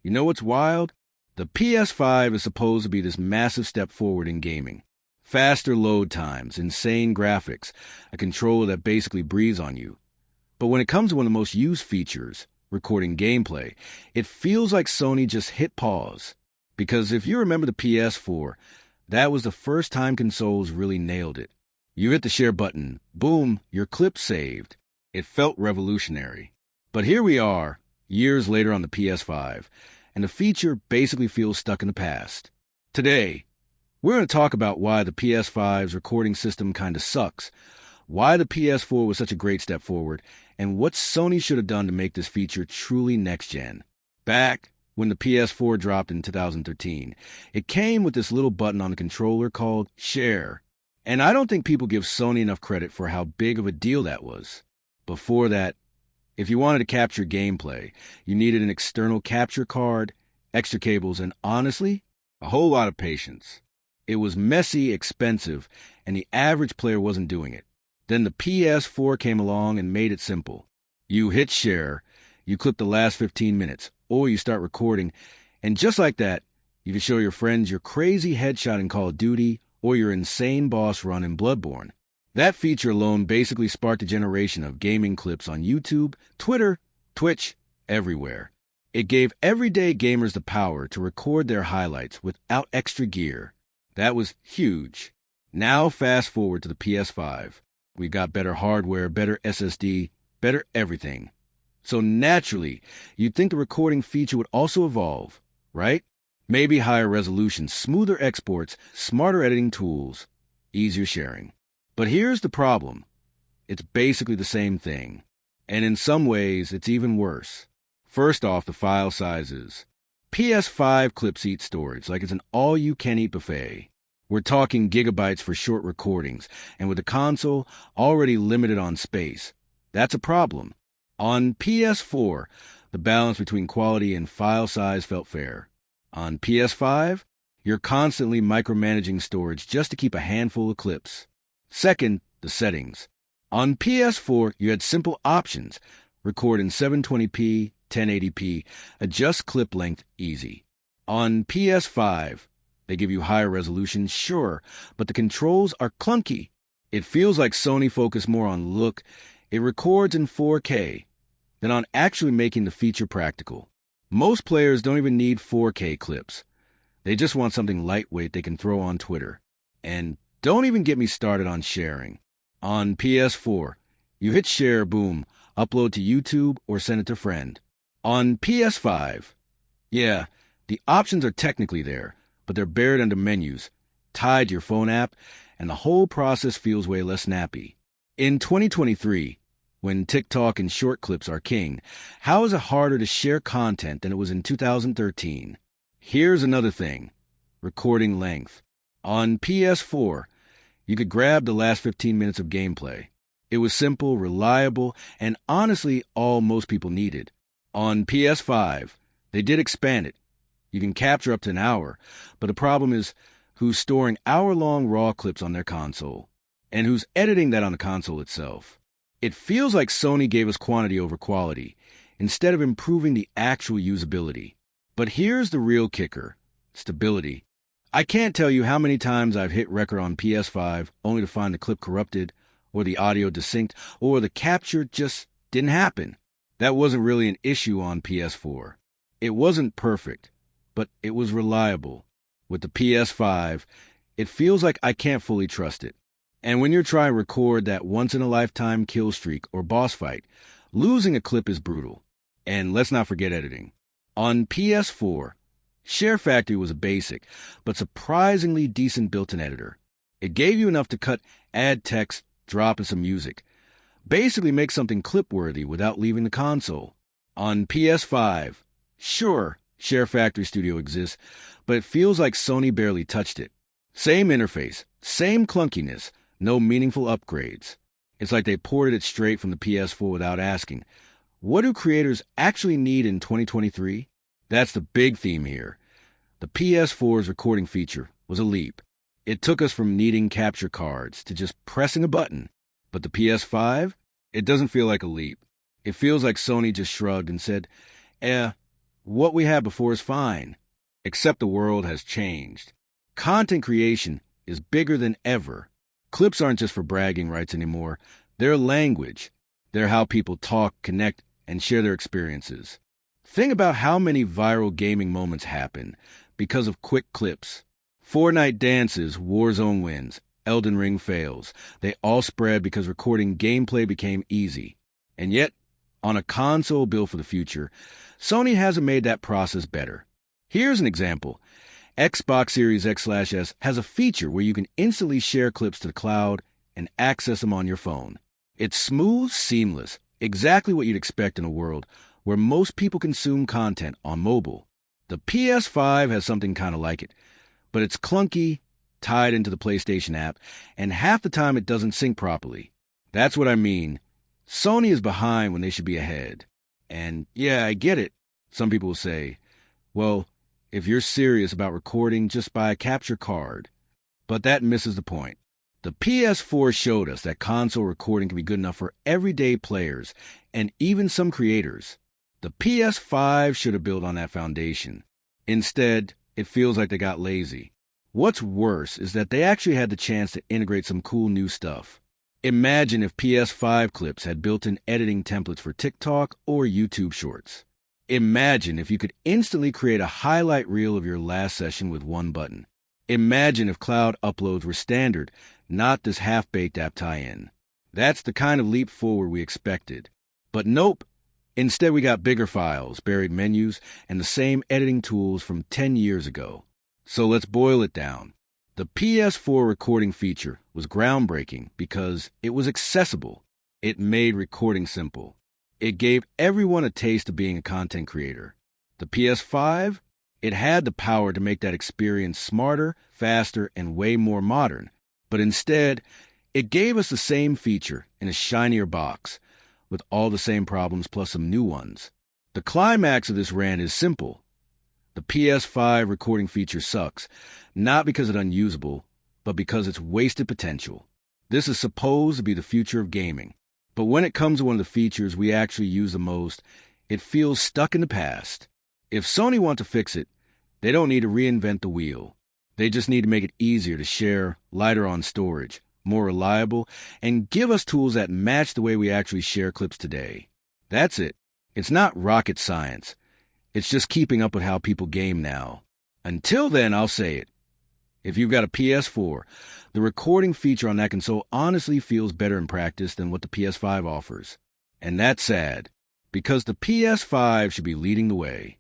You know what's wild? The PS5 is supposed to be this massive step forward in gaming. Faster load times, insane graphics, a controller that basically breathes on you. But when it comes to one of the most used features, recording gameplay, it feels like Sony just hit pause. Because if you remember the PS4, that was the first time consoles really nailed it. You hit the share button, boom, your clip's saved. It felt revolutionary. But here we are, years later on the PS5, and the feature basically feels stuck in the past. Today, we're going to talk about why the PS5's recording system kinda sucks, why the PS4 was such a great step forward, and what Sony should have done to make this feature truly next-gen. Back when the PS4 dropped in 2013, it came with this little button on the controller called Share. And I don't think people give Sony enough credit for how big of a deal that was. Before that, if you wanted to capture gameplay, you needed an external capture card, extra cables, and honestly, a whole lot of patience. It was messy, expensive, and the average player wasn't doing it. Then the PS4 came along and made it simple. You hit share, you clip the last 15 minutes, or you start recording, and just like that, you can show your friends your crazy headshot in Call of Duty or your insane boss run in Bloodborne. That feature alone basically sparked a generation of gaming clips on YouTube, Twitter, Twitch, everywhere. It gave everyday gamers the power to record their highlights without extra gear. That was huge. Now fast forward to the PS5. We got better hardware, better SSD, better everything. So naturally, you'd think the recording feature would also evolve, right? Maybe higher resolution, smoother exports, smarter editing tools, easier sharing. But here's the problem. It's basically the same thing. And in some ways, it's even worse. First off, the file sizes. PS5 clips eat storage like it's an all-you-can-eat buffet. We're talking gigabytes for short recordings, and with the console already limited on space, that's a problem. On PS4, the balance between quality and file size felt fair. On PS5, you're constantly micromanaging storage just to keep a handful of clips. Second, the settings. On PS4, you had simple options. Record in 720p, 1080p, adjust clip length easy. On PS5, they give you higher resolution, sure, but the controls are clunky. It feels like Sony focused more on look. It records in 4K than on actually making the feature practical. Most players don't even need 4K clips. They just want something lightweight they can throw on Twitter. And don't even get me started on sharing. On PS4, you hit share, boom, upload to YouTube or send it to friend. On PS5, yeah, the options are technically there, but they're buried under menus, tied to your phone app, and the whole process feels way less snappy. In 2023, when TikTok and short clips are king, how is it harder to share content than it was in 2013? Here's another thing. Recording length. On PS4, you could grab the last 15 minutes of gameplay. It was simple, reliable, and honestly all most people needed. On PS5, they did expand it. You can capture up to an hour, but the problem is who's storing hour-long raw clips on their console, and who's editing that on the console itself. It feels like Sony gave us quantity over quality, instead of improving the actual usability. But here's the real kicker, stability. I can't tell you how many times I've hit record on PS5 only to find the clip corrupted, or the audio desynced, or the capture just didn't happen. That wasn't really an issue on PS4. It wasn't perfect, but it was reliable. With the PS5, it feels like I can't fully trust it. And when you're trying to record that once-in-a-lifetime kill streak or boss fight, losing a clip is brutal. And let's not forget editing. On PS4, Share Factory was a basic, but surprisingly decent built-in editor. It gave you enough to cut, add text, drop in some music. Basically make something clip-worthy without leaving the console. On PS5, sure, Share Factory Studio exists, but it feels like Sony barely touched it. Same interface, same clunkiness, no meaningful upgrades. It's like they ported it straight from the PS4 without asking, what do creators actually need in 2023? That's the big theme here. The PS4's recording feature was a leap. It took us from needing capture cards to just pressing a button. But the PS5, it doesn't feel like a leap. It feels like Sony just shrugged and said, what we had before is fine. Except the world has changed. Content creation is bigger than ever. Clips aren't just for bragging rights anymore. They're language. They're how people talk, connect, and share their experiences. Think about how many viral gaming moments happen because of quick clips. Fortnite dances, Warzone wins, Elden Ring fails. They all spread because recording gameplay became easy. And yet, on a console built for the future, Sony hasn't made that process better. Here's an example. Xbox Series X/S has a feature where you can instantly share clips to the cloud and access them on your phone. It's smooth, seamless, exactly what you'd expect in a world where most people consume content on mobile. The PS5 has something kind of like it, but it's clunky, tied into the PlayStation app, and half the time it doesn't sync properly. That's what I mean. Sony is behind when they should be ahead. And yeah, I get it. Some people will say, well, if you're serious about recording, just buy a capture card. But that misses the point. The PS4 showed us that console recording can be good enough for everyday players and even some creators. The PS5 should have built on that foundation. Instead, it feels like they got lazy. What's worse is that they actually had the chance to integrate some cool new stuff. Imagine if PS5 clips had built-in editing templates for TikTok or YouTube Shorts. Imagine if you could instantly create a highlight reel of your last session with one button. Imagine if cloud uploads were standard, not this half-baked app tie-in. That's the kind of leap forward we expected. But nope. Instead, we got bigger files, buried menus, and the same editing tools from 10 years ago. So let's boil it down. The PS4 recording feature was groundbreaking because it was accessible. It made recording simple. It gave everyone a taste of being a content creator. The PS5, it had the power to make that experience smarter, faster, and way more modern. But instead, it gave us the same feature in a shinier box, with all the same problems plus some new ones. The climax of this rant is simple. The PS5 recording feature sucks, not because it's unusable, but because it's wasted potential. This is supposed to be the future of gaming. But when it comes to one of the features we actually use the most, it feels stuck in the past. If Sony want to fix it, they don't need to reinvent the wheel. They just need to make it easier to share, lighter on storage, more reliable, and give us tools that match the way we actually share clips today. That's it. It's not rocket science. It's just keeping up with how people game now. Until then, I'll say it. If you've got a PS4, the recording feature on that console honestly feels better in practice than what the PS5 offers. And that's sad, because the PS5 should be leading the way.